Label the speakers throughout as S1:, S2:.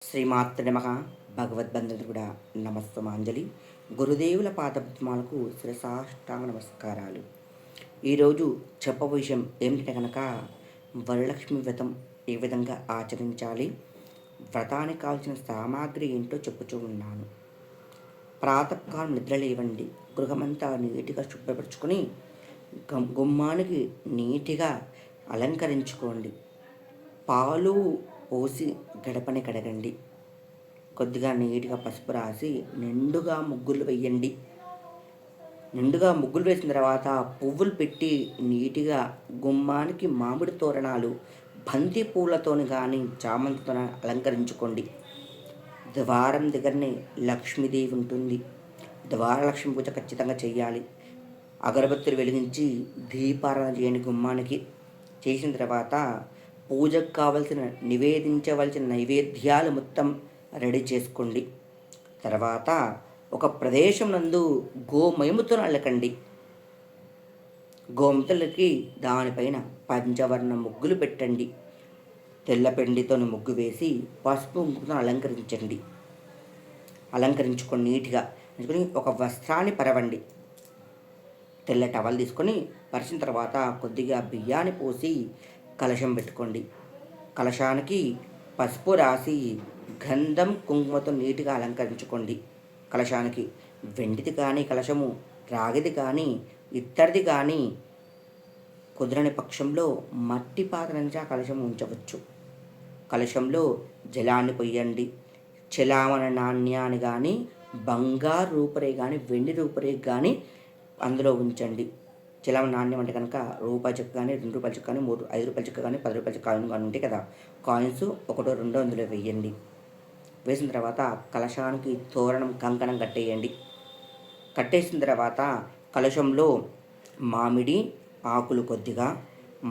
S1: శ్రీమాత్ర నమః. భగవద్బంధువులు కూడా నమస్తమాంజలి. గురుదేవుల పాదపద్మాలకు శిరసాష్టాంగ నమస్కారాలు. ఈరోజు చెప్పబోయే విషయం ఏమిటంటే కనుక వరలక్ష్మి వ్రతం ఏ విధంగా ఆచరించాలి, వ్రతానికి కావాల్సిన సామాగ్రి ఏంటో చెప్పుతూ ఉన్నాను. ప్రాతకాలం నిద్ర లేవండి, గృహమంతా నీటిగా శుభ్రపరచుకొని గుమ్మానికి నీటిగా అలంకరించుకోండి. పాలు పోసి గడపని కడగండి. కొద్దిగా నీట్గా పసుపు రాసి నిండుగా ముగ్గులు వేయండి. నిండుగా ముగ్గులు వేసిన తర్వాత పువ్వులు పెట్టి నీట్గా గుమ్మానికి మామిడి తోరణాలు బంతి పూలతోని కానీ చామంతితో అలంకరించుకోండి. ద్వారం దగ్గరనే లక్ష్మీదేవి ఉంటుంది. ద్వారలక్ష్మి పూజ ఖచ్చితంగా చేయాలి. అగరబత్తులు వెలిగించి దీపారాధన చేయండి. గుమ్మానికి చేసిన తర్వాత పూజకు కావలసిన నివేదించవలసిన నైవేద్యాలు మొత్తం రెడీ చేసుకోండి. తర్వాత ఒక ప్రదేశం నందు గోమయముతో అల్లకండి. గోమతులకి దానిపైన పంచవర్ణ ముగ్గులు పెట్టండి. తెల్లపెండితో ముగ్గు వేసి పసుపు కుంకుమతో అలంకరించుకొని నీట్గా ఒక వస్త్రాన్ని పరవండి. తెల్ల టవల్ తీసుకొని పరిచిన తర్వాత కొద్దిగా బియ్యాన్ని పోసి కలశం పెట్టుకోండి. కలశానికి పసుపు రాసి గంధం కుంకుమతో నీట్గా అలంకరించుకోండి. కలశానికి వెండిది కానీ కలశము, రాగిది కానీ ఇత్తడిది కానీ కుదరని పక్షంలో మట్టి పాత్ర నుంచి ఆ కలశం ఉంచవచ్చు. కలశంలో జలాన్ని పొయ్యండి. చలామణ నాణ్యాన్ని కానీ బంగారు రూపరే కానీ వెండి రూపరే కానీ అందులో ఉంచండి. చలామణ నాణ్యం అంటే కనుక రూపాయి చెక్క కానీ, 2 రూపాయల చెక్క కానీ, 5 రూపాయల చెక్క కానీ, 10 రూపాయల చెక్క కానీ ఉంటాయి కదా, కాయిన్స్ ఒకటో రెండో అందులో వేయండి. వేసిన తర్వాత కలశానికి తోరణం కంకణం కట్టేయండి. కట్టేసిన తర్వాత కలశంలో మామిడి ఆకులు కొద్దిగా,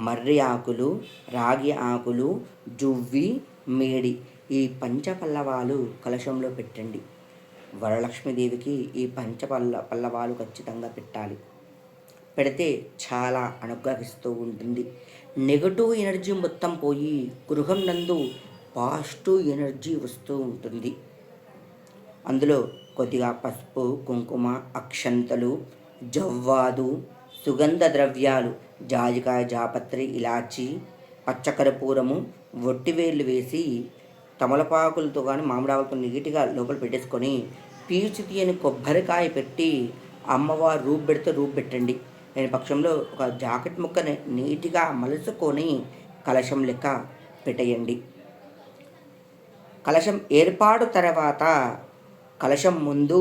S1: మర్రి ఆకులు, రాగి ఆకులు, జువ్వి, మేడి ఈ పంచపల్లవాలు కలశంలో పెట్టండి. వరలక్ష్మీదేవికి ఈ పల్లవాలు ఖచ్చితంగా పెట్టాలి. పెడితే చాలా అనుగ్రహిస్తూ ఉంటుంది. నెగటివ్ ఎనర్జీ మొత్తం పోయి గృహం నందు పాజిటివ్ ఎనర్జీ వస్తూ ఉంటుంది. అందులో కొద్దిగా పసుపు, కుంకుమ, అక్షంతలు, జవ్వాదు, సుగంధ ద్రవ్యాలు, జాజికాయ, జాపత్రి, ఇలాచి, పచ్చకర్పూరము, వట్టివేళ్ళు వేసి తమలపాకులతో కానీ మామిడాకులతో నీట్గా లోపల పెట్టేసుకొని పీచు తీయని కొబ్బరికాయ పెట్టి అమ్మవారు రూపు పెట్టండి. లేని పక్షంలో ఒక జాకెట్ ముక్కని నీట్గా మలుచుకొని కలశం లెక్క పెట్టేయండి. కలశం ఏర్పాటు తర్వాత కలశం ముందు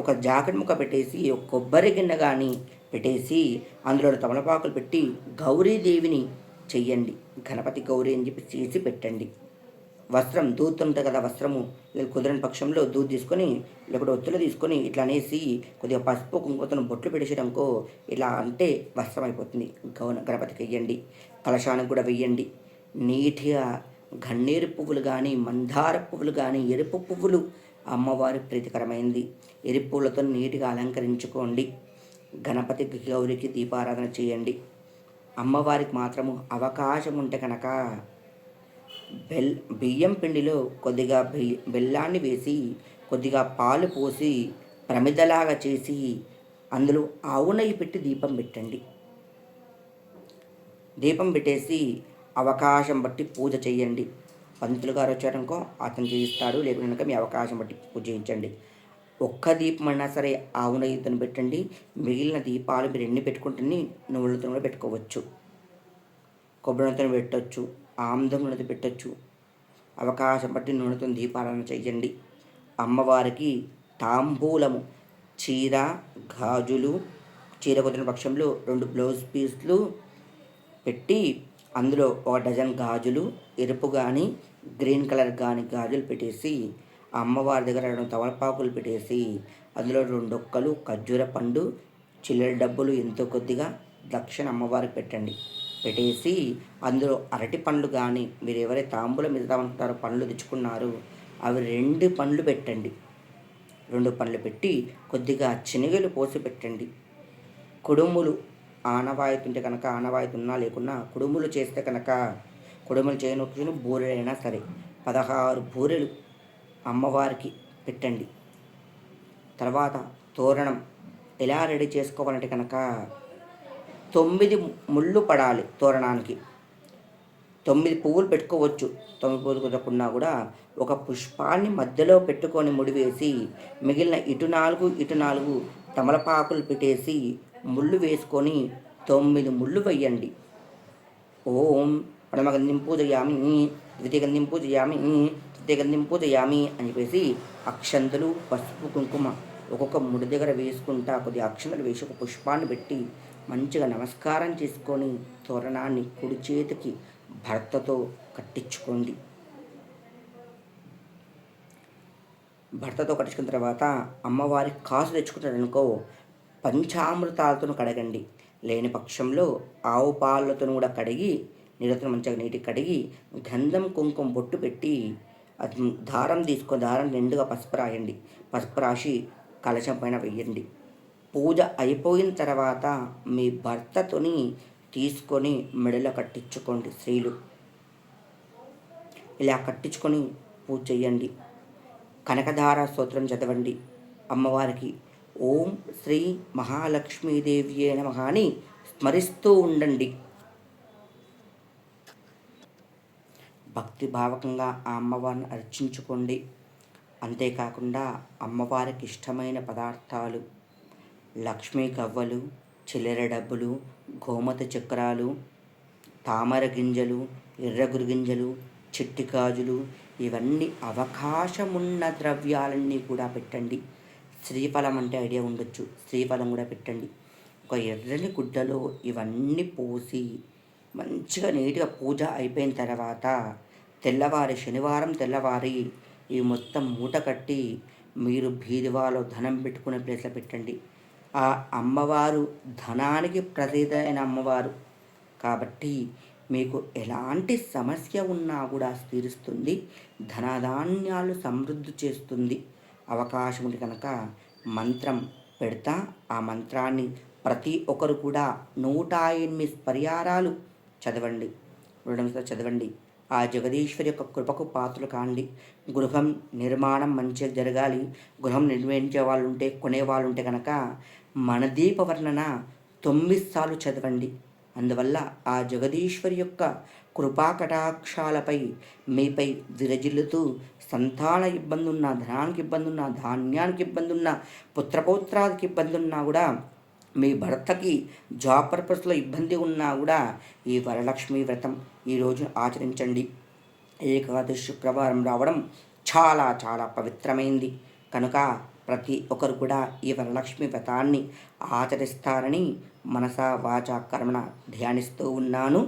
S1: ఒక జాకెట్ ముక్క పెట్టేసి ఒక కొబ్బరి గిన్నె కానీ పెట్టేసి అందులో తమలపాకులు పెట్టి గౌరీదేవిని చెయ్యండి. గణపతి గౌరీ అని చెప్పి చేసి పెట్టండి. వస్త్రం దూత్ ఉంటుంది కదా, వస్త్రము కుదరని పక్షంలో దూత్ తీసుకొని లేకపోతే ఒత్తులు తీసుకొని ఇట్లా అనేసి కొద్దిగా పసుపు కుంకుమతో బొట్లు పెట్టేసేయడంకో ఇలా అంటే వస్త్రం అయిపోతుంది. గణపతికి వెయ్యండి. కలశానికి కూడా వెయ్యండి. నీట్గా గన్నేరు పువ్వులు కానీ, మందార పువ్వులు కానీ, ఎరుపు పువ్వులు అమ్మవారి ప్రీతికరమైంది. ఎరుపు పువ్వులతో నీట్గా అలంకరించుకోండి. గణపతికి గౌరికి దీపారాధన చేయండి. అమ్మవారికి మాత్రము అవకాశం ఉంటే కనుక బియ్యం పిండిలో కొద్దిగా బెల్లాన్ని వేసి కొద్దిగా పాలు పోసి ప్రమిదలాగా చేసి అందులో ఆవు నెయ్యి పెట్టి దీపం పెట్టండి. దీపం పెట్టేసి అవకాశం బట్టి పూజ చేయండి. పంతులు గారు వచ్చారనుకో అతను చేయిస్తాడు, లేకపోతే మీ అవకాశం బట్టి పూజ చేయించండి. ఒక్క దీపం అయినా సరే ఆవు నెయ్యితో పెట్టండి. మిగిలిన దీపాలు మీరు ఎన్ని పెట్టుకుంటుంది నువ్వులతో కూడా పెట్టుకోవచ్చు. కొబ్బరి నూనెతో పెట్టవచ్చు, ఆముదం నూనెతో పెట్టచ్చు. అవకాశం బట్టి నూనెతో దీపారాధన చెయ్యండి. అమ్మవారికి తాంబూలము, చీర, గాజులు, చీర కుదిరిన పక్షంలో 2 బ్లౌజ్ పీస్లు పెట్టి అందులో 1 డజన్ గాజులు, ఎరుపు కానీ గ్రీన్ కలర్ కానీ గాజులు పెట్టేసి అమ్మవారి దగ్గర 2 తమలపాకులు పెట్టేసి అందులో 2 ఒక్కలు, ఖర్జూర పండు, చిల్లర డబ్బులు ఎంతో కొద్దిగా దక్షిణ అమ్మవారికి పెట్టండి. పెట్టేసి అందులో అరటి పండ్లు కానీ మీరు ఎవరైతే తాంబూలం ఇద్దామనుకుంటారో పండ్లు తెచ్చుకున్నారు అవి 2 పండ్లు పెట్టండి. 2 పండ్లు పెట్టి కొద్దిగా శనగలు పోసి పెట్టండి. కుడుములు ఆనవాయితీ ఉంటే కనుక ఆనవాయితీ ఉన్నా లేకున్నా కుడుములు చేస్తే కనుక కుడుములు చేయనొచ్చు బూరెలైనా సరే 16 బూరెలు అమ్మవారికి పెట్టండి. తర్వాత తోరణం ఎలా రెడీ చేసుకోవాలంటే కనుక 9 ముళ్ళు పడాలి తోరణానికి. 9 పువ్వులు పెట్టుకోవచ్చు. 9 పువ్వులు కుదరకున్నా కూడా ఒక పుష్పాన్ని మధ్యలో పెట్టుకొని ముడివేసి మిగిలిన ఇటు 4 ఇటు 4 తమలపాకులు పెట్టేసి ముళ్ళు వేసుకొని 9 ముళ్ళు వేయండి. ఓం పరమగంధిం పూజయామి, ద్వితీయగంధిం పూజయామి, తృతీయగంధిం పూజయామి అని చెప్పేసి అక్షంతలు, పసుపు, కుంకుమ ఒక్కొక్క ముడి దగ్గర వేసుకుంటా కొద్దిగా అక్షంతలు వేసి ఒక పుష్పాన్ని పెట్టి మంచిగా నమస్కారం చేసుకొని తోరణాన్ని కుడి చేతికి భర్తతో కట్టించుకోండి. భర్తతో కట్టించుకున్న తర్వాత అమ్మవారి కాసు తెచ్చుకుంటారనుకో పంచామృతాలతో కడగండి. లేని పక్షంలో ఆవు పాలతో కూడా కడిగి నీళ్ళతో మంచిగా నీటికి కడిగి గంధం కుంకుమ బొట్టు పెట్టి దారం తీసుకొని దారం నిండుగా పసుపు రాయండి. పసుపు రాసి కలశం పైన వెయ్యండి. పూజ అయిపోయిన తర్వాత మీ భర్తతోని తీసుకొని మెడలో కట్టించుకోండి. స్త్రీలు ఇలా కట్టించుకొని పూజ చేయండి. కనకధార స్తోత్రం చదవండి. అమ్మవారికి ఓం శ్రీ మహాలక్ష్మీదేవియే నమః అని స్మరిస్తూ ఉండండి. భక్తిభావకంగా ఆ అమ్మవారిని అర్చించుకోండి. అంతేకాకుండా అమ్మవారికి ఇష్టమైన పదార్థాలు లక్ష్మీ గవ్వలు, చిల్లర డబ్బులు, గోమత చక్రాలు, తామర గింజలు, ఎర్రగురు గింజలు, చిట్టి గాజులు ఇవన్నీ అవకాశమున్న ద్రవ్యాలన్నీ కూడా పెట్టండి. శ్రీఫలం అంటే ఐడియా ఉండొచ్చు, శ్రీఫలం కూడా పెట్టండి. ఒక ఎర్రని గుడ్డలో ఇవన్నీ పోసి మంచిగా నీట్గా పూజ అయిపోయిన తర్వాత తెల్లవారి శనివారం తెల్లవారి ఇవి మొత్తం మూట కట్టి మీరు బీరువాలో ధనం పెట్టుకునే ప్లేస్లో పెట్టండి. ఆ అమ్మవారు ధనానికి ప్రసిద్ధైన అమ్మవారు కాబట్టి మీకు ఎలాంటి సమస్య ఉన్నా కూడా తీరుస్తుంది. ధనధాన్యాలు సమృద్ధి చేస్తుంది. అవకాశం ఉంది కనుక మంత్రం పెడతా. ఆ మంత్రాన్ని ప్రతి ఒక్కరు కూడా 108 పరిహారాలు చదవండి. చదవండి. ఆ జగదీశ్వరి యొక్క కృపకు పాత్రలు కాండి. గృహం నిర్మాణం మంచిగా జరగాలి. గృహం నిర్మించే వాళ్ళు ఉంటే, కొనేవాళ్ళు ఉంటే కనుక మనదీప వర్ణన 9 సార్లు చదవండి. అందువల్ల ఆ జగదీశ్వరి యొక్క కృపా కటాక్షాలపై మీపై విరజిల్లుతూ సంతాన ఇబ్బంది ఉన్నా, ధనానికి ఇబ్బంది ఉన్నా, ధాన్యానికి ఇబ్బంది ఉన్నా, పుత్రపౌత్రాదికి ఇబ్బంది ఉన్నా కూడా, మీ భర్తకి జాబ్ పర్పస్లో ఇబ్బంది ఉన్నా కూడా ఈ వరలక్ష్మి వ్రతం ఈరోజు ఆచరించండి. ఏకాదశి శుక్రవారం రావడం చాలా చాలా పవిత్రమైంది కనుక ప్రతి ఒక్కరు కూడా ఈ వరలక్ష్మి వ్రతాన్ని ఆచరిస్తారని మనసా వాచ కర్మణ ధ్యానిస్తూ ఉన్నాను.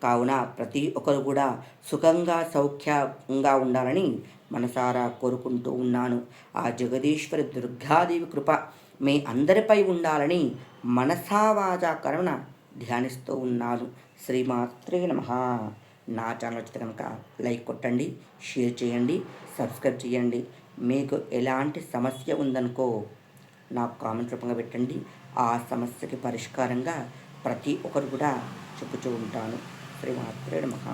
S1: కావున ప్రతి ఒక్కరు కూడా సుఖంగా సౌఖ్యంగా ఉండాలని మనసారా కోరుకుంటూ ఉన్నాను. ఆ జగదీశ్వరి దుర్గాదేవి కృప మీ అందరిపై ఉండాలని మనసా వాచ కర్మణ ధ్యానిస్తూ ఉన్నాను. శ్రీమాత్రే నమః. నా ఛానల్ వచ్చితే కనుక లైక్ కొట్టండి, షేర్ చేయండి, సబ్స్క్రైబ్ చేయండి. మీకు ఎలాంటి సమస్య ఉందనుకో నాకు కామెంట్ రూపంగా పెట్టండి. ఆ సమస్యకి పరిష్కారంగా ప్రతి ఒక్కరు కూడా చెప్పుతూ ఉంటాను. శ్రీమాత్రే నమః.